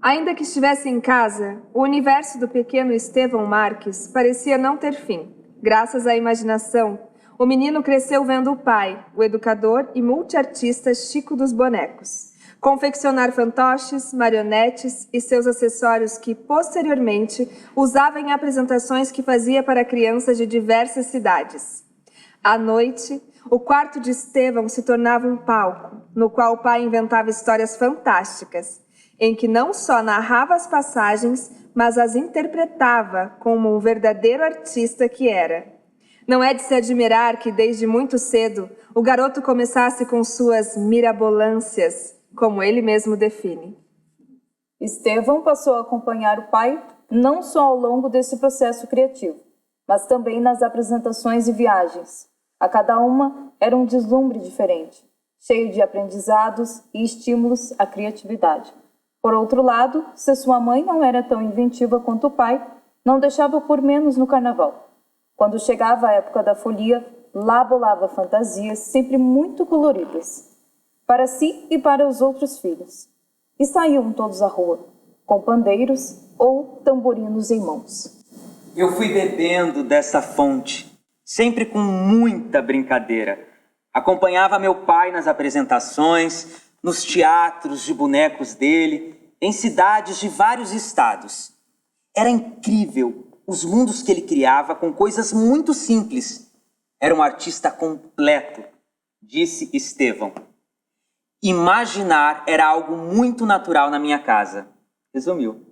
Ainda que estivesse em casa, o universo do pequeno Estevão Marques parecia não ter fim. Graças à imaginação, o menino cresceu vendo o pai, o educador e multiartista Chico dos Bonecos, confeccionar fantoches, marionetes e seus acessórios que, posteriormente, usava em apresentações que fazia para crianças de diversas cidades. À noite, o quarto de Estevão se tornava um palco, no qual o pai inventava histórias fantásticas, em que não só narrava as passagens, mas as interpretava como um verdadeiro artista que era. Não é de se admirar que, desde muito cedo, o garoto começasse com suas mirabolâncias, como ele mesmo define. Estevão passou a acompanhar o pai não só ao longo desse processo criativo, mas também nas apresentações e viagens. A cada uma era um deslumbre diferente, cheio de aprendizados e estímulos à criatividade. Por outro lado, se sua mãe não era tão inventiva quanto o pai, não deixava por menos no carnaval. Quando chegava a época da folia, lá bolava fantasias sempre muito coloridas, para si e para os outros filhos. E saíam todos à rua, com pandeiros ou tamborinos em mãos. Eu fui bebendo dessa fonte, sempre com muita brincadeira. Acompanhava meu pai nas apresentações, nos teatros de bonecos dele, em cidades de vários estados. Era incrível os mundos que ele criava com coisas muito simples. Era um artista completo, disse Estevão. Imaginar era algo muito natural na minha casa. Resumiu.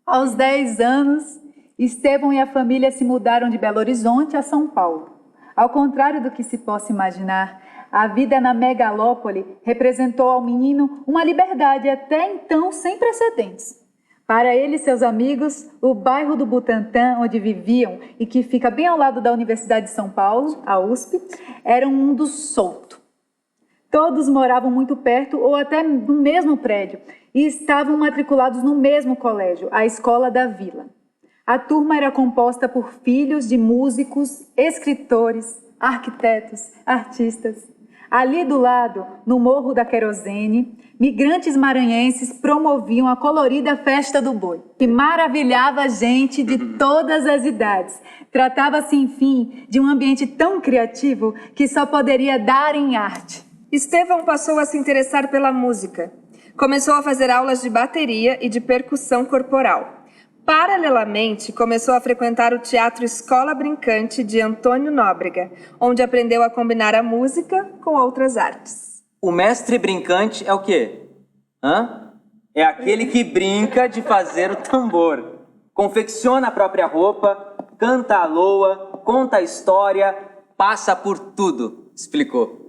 Aos 10 anos, Estevão e a família se mudaram de Belo Horizonte a São Paulo. Ao contrário do que se possa imaginar, a vida na megalópole representou ao menino uma liberdade até então sem precedentes. Para ele e seus amigos, o bairro do Butantã, onde viviam e que fica bem ao lado da Universidade de São Paulo, a USP, era um mundo solto. Todos moravam muito perto ou até no mesmo prédio e estavam matriculados no mesmo colégio, a Escola da Vila. A turma era composta por filhos de músicos, escritores, arquitetos, artistas. Ali do lado, no Morro da Querosene, migrantes maranhenses promoviam a colorida Festa do Boi, que maravilhava gente de todas as idades. Tratava-se, enfim, de um ambiente tão criativo que só poderia dar em arte. Estevão passou a se interessar pela música. Começou a fazer aulas de bateria e de percussão corporal. Paralelamente, começou a frequentar o Teatro Escola Brincante de Antônio Nóbrega, onde aprendeu a combinar a música com outras artes. O mestre brincante é o quê? É aquele que brinca de fazer o tambor. Confecciona a própria roupa, canta a loa, conta a história, passa por tudo, explicou.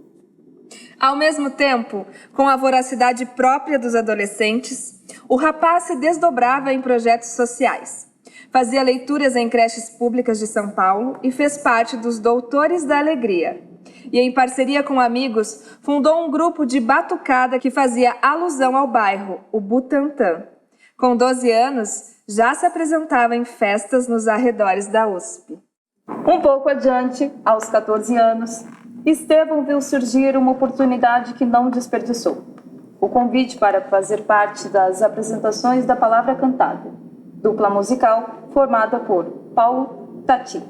Ao mesmo tempo, com a voracidade própria dos adolescentes, o rapaz se desdobrava em projetos sociais. Fazia leituras em creches públicas de São Paulo e fez parte dos Doutores da Alegria. E, em parceria com amigos, fundou um grupo de batucada que fazia alusão ao bairro, o Butantã. Com 12 anos, já se apresentava em festas nos arredores da USP. Um pouco adiante, aos 14 anos, Estevão viu surgir uma oportunidade que não desperdiçou. O convite para fazer parte das apresentações da Palavra Cantada, dupla musical formada por Paulo Tati,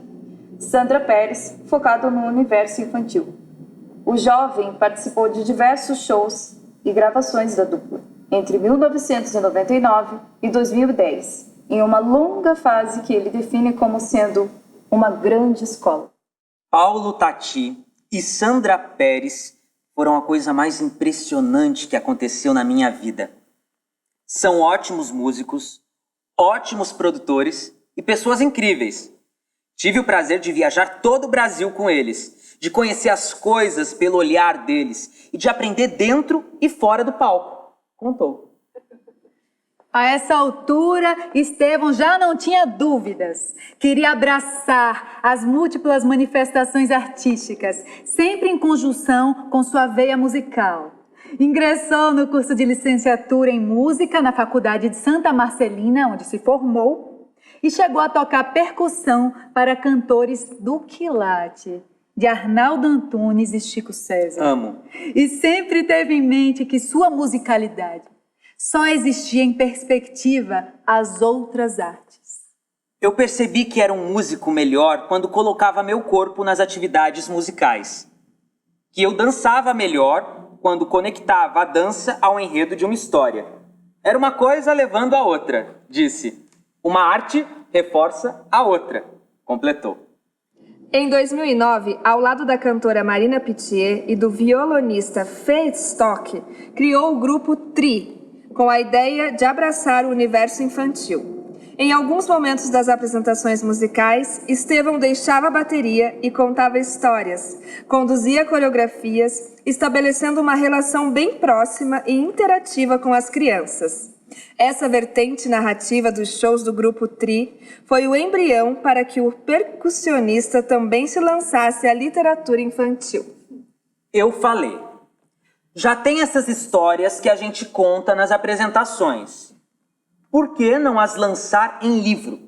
Sandra Pérez, focado no universo infantil. O jovem participou de diversos shows e gravações da dupla, entre 1999 e 2010, em uma longa fase que ele define como sendo uma grande escola. Paulo Tati e Sandra Pérez foram a coisa mais impressionante que aconteceu na minha vida. São ótimos músicos, ótimos produtores e pessoas incríveis. Tive o prazer de viajar todo o Brasil com eles, de conhecer as coisas pelo olhar deles e de aprender dentro e fora do palco. Contou. A essa altura, Estevão já não tinha dúvidas. Queria abraçar as múltiplas manifestações artísticas, sempre em conjunção com sua veia musical. Ingressou no curso de licenciatura em música na Faculdade de Santa Marcelina, onde se formou, e chegou a tocar percussão para cantores do quilate, de Arnaldo Antunes e Chico César. Amo. E sempre teve em mente que sua musicalidade, Só existia em perspectiva as outras artes. Eu percebi que era um músico melhor quando colocava meu corpo nas atividades musicais. Que eu dançava melhor quando conectava a dança ao enredo de uma história. Era uma coisa levando a outra, disse. Uma arte reforça a outra, completou. Em 2009, ao lado da cantora Marina Pitié e do violonista Fred Stock, criou o grupo TRI, com a ideia de abraçar o universo infantil. Em alguns momentos das apresentações musicais, Estevão deixava a bateria e contava histórias, conduzia coreografias, estabelecendo uma relação bem próxima e interativa com as crianças. Essa vertente narrativa dos shows do grupo TRI foi o embrião para que o percussionista também se lançasse à literatura infantil. Eu falei. Já tem essas histórias que a gente conta nas apresentações. Por que não as lançar em livro?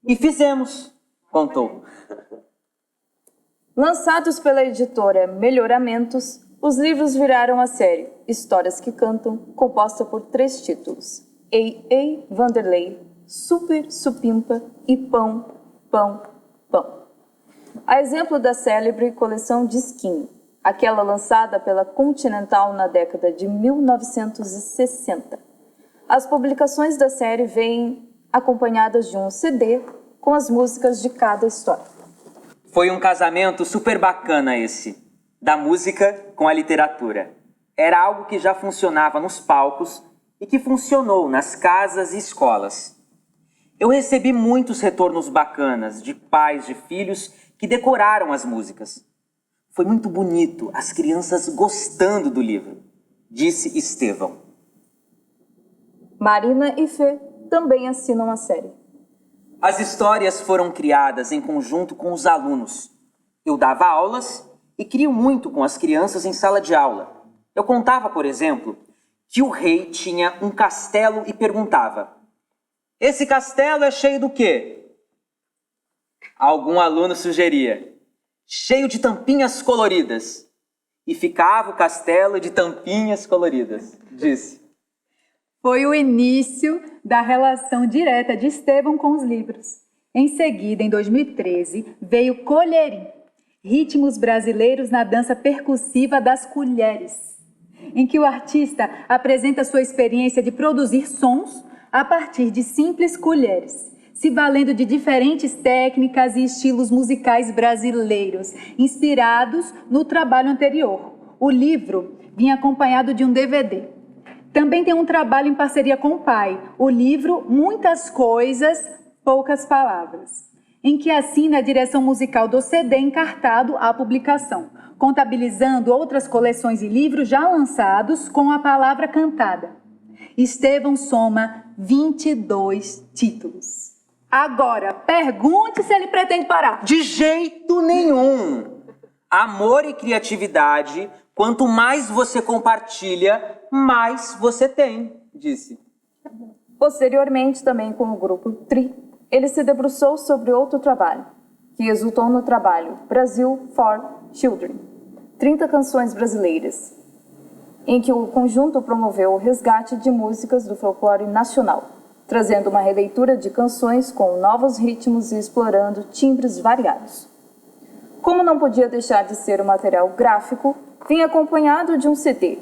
E fizemos, contou. Lançados pela editora Melhoramentos, os livros viraram a série Histórias que Cantam, composta por 3 títulos: Ei, Ei, Vanderlei, Super, Supimpa e Pão, Pão, Pão. A exemplo da célebre coleção Disquinho, aquela lançada pela Continental na década de 1960. As publicações da série vêm acompanhadas de um CD com as músicas de cada história. Foi um casamento super bacana esse, da música com a literatura. Era algo que já funcionava nos palcos e que funcionou nas casas e escolas. Eu recebi muitos retornos bacanas de pais de filhos que decoraram as músicas. Foi muito bonito, as crianças gostando do livro, disse Estevão. Marina e Fê também assinam a série. As histórias foram criadas em conjunto com os alunos. Eu dava aulas e crio muito com as crianças em sala de aula. Eu contava, por exemplo, que o rei tinha um castelo e perguntava: esse castelo é cheio do quê? Algum aluno sugeria: cheio de tampinhas coloridas. E ficava o castelo de tampinhas coloridas, disse. Foi o início da relação direta de Estevão com os livros. Em seguida, em 2013, veio Colherim, ritmos brasileiros na dança percussiva das colheres, em que o artista apresenta sua experiência de produzir sons a partir de simples colheres, se valendo de diferentes técnicas e estilos musicais brasileiros, inspirados no trabalho anterior. O livro vinha acompanhado de um DVD. Também tem um trabalho em parceria com o pai, o livro Muitas Coisas, Poucas Palavras, em que assina a direção musical do CD encartado à publicação, contabilizando outras coleções e livros já lançados com a palavra cantada. Estevão soma 22 títulos. Agora, pergunte se ele pretende parar. De jeito nenhum! Amor e criatividade, quanto mais você compartilha, mais você tem, disse. Posteriormente, também com o grupo TRI, ele se debruçou sobre outro trabalho, que resultou no trabalho Brasil for Children, 30 canções brasileiras, em que o conjunto promoveu o resgate de músicas do folclore nacional, trazendo uma releitura de canções com novos ritmos e explorando timbres variados. Como não podia deixar de ser um material gráfico, vinha acompanhado de um CD,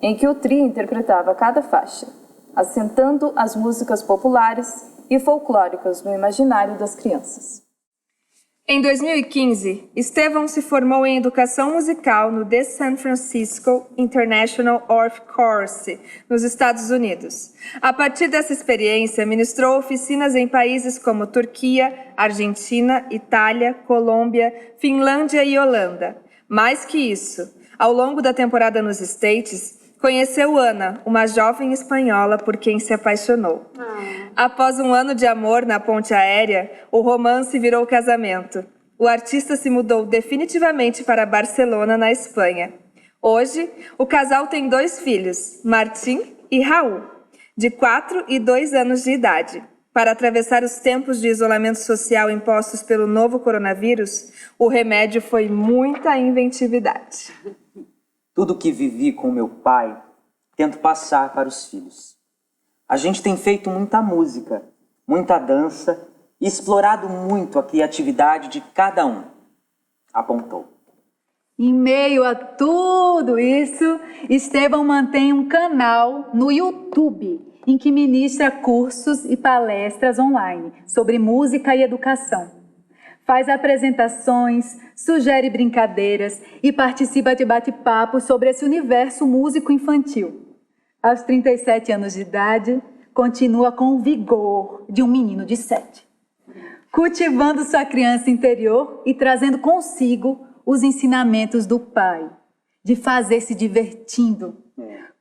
em que o TRI interpretava cada faixa, assentando as músicas populares e folclóricas no imaginário das crianças. Em 2015, Estevão se formou em educação musical no The San Francisco International Orff Course, nos Estados Unidos. A partir dessa experiência, ministrou oficinas em países como Turquia, Argentina, Itália, Colômbia, Finlândia e Holanda. Mais que isso, ao longo da temporada nos States, conheceu Ana, uma jovem espanhola por quem se apaixonou. Após um ano de amor na ponte aérea, o romance virou casamento. O artista se mudou definitivamente para Barcelona, na Espanha. Hoje, o casal tem 2 filhos, Martim e Raul, de 4 e 2 anos de idade. Para atravessar os tempos de isolamento social impostos pelo novo coronavírus, o remédio foi muita inventividade. Tudo que vivi com meu pai, tento passar para os filhos. A gente tem feito muita música, muita dança e explorado muito a criatividade de cada um, apontou. Em meio a tudo isso, Estevão mantém um canal no YouTube em que ministra cursos e palestras online sobre música e educação. Faz apresentações, sugere brincadeiras e participa de bate-papos sobre esse universo músico infantil. Aos 37 anos de idade, continua com o vigor de um menino de 7, cultivando sua criança interior e trazendo consigo os ensinamentos do pai, de fazer se divertindo,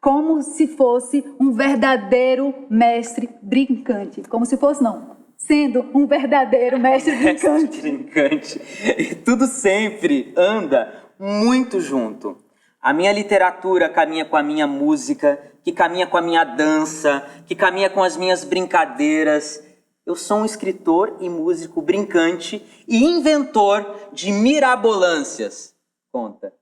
como se fosse um verdadeiro mestre brincante. Como se fosse, não, sendo um verdadeiro mestre brincante. Brincante. E tudo sempre anda muito junto. A minha literatura caminha com a minha música, que caminha com a minha dança, que caminha com as minhas brincadeiras. Eu sou um escritor e músico brincante e inventor de mirabolâncias. Conta.